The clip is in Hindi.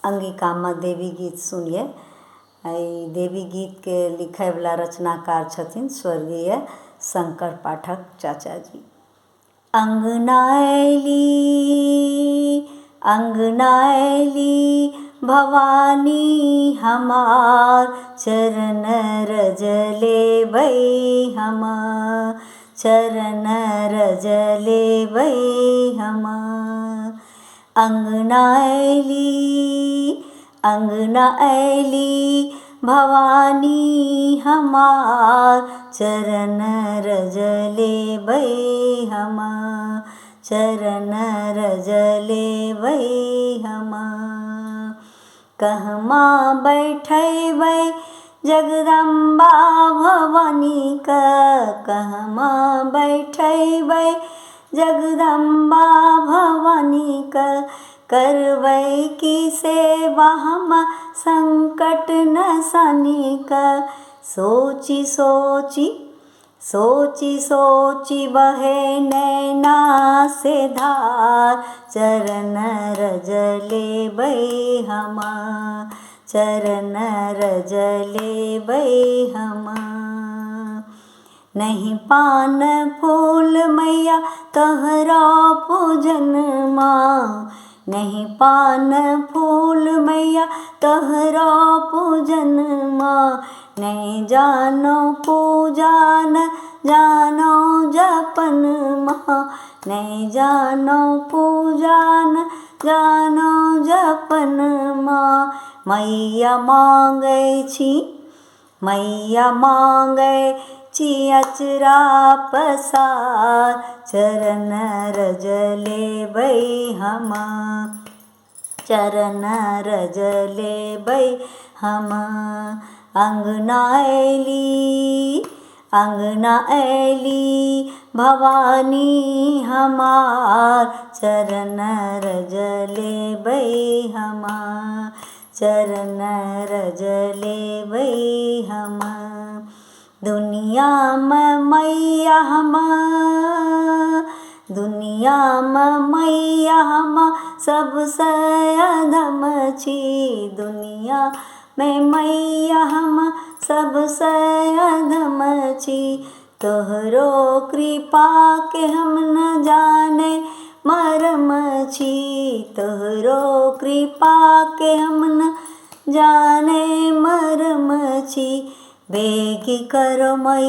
अंगिका में देवी गीत सुनिए। देवी गीत के लिखे वाला रचनाकार छथिन स्वर्गीय शंकर पाठक चाचा जी। अंगना ऐली भवानी हमार, चरण रजले भई हम, चरण रजले भई हम। अंगना ऐली भवानी हमार, चरण रजले भई हम, चरण रजले भई हम। कहमा बैठबै जगदम्बा भवानी का, कहमा बैठबै जगदम्बा भवानी का। करबै की सेवा हम संकट नसानी का। सोची सोची बहे नैना से धार, चरण रजले भई हम, चरण रजले भई हम। नहीं पान फूल मैया तोहरा पूजन माँ, नहीं पान फूल मैया तोहरा पूजन माँ। नहीं जानो पूजन जानो जपन माँ, नहीं जानो पूजन जानो जपन माँ। मैया मांगै छी अचरा पसार, चरण रजले भई हम, चरण रजले भई हम। अंगना ऐली भवानी हमार, चरण रजले भई हम, चरण रजले भई हम। दुनिया में मैया हम सबसे अधम छी, दुनिया में मैया हम सबसे अधम छी। तोहरो कृपा के हम न जाने मरम छी, तोहरो कृपा के हम न जाने मरम छी। बेगी करो मैया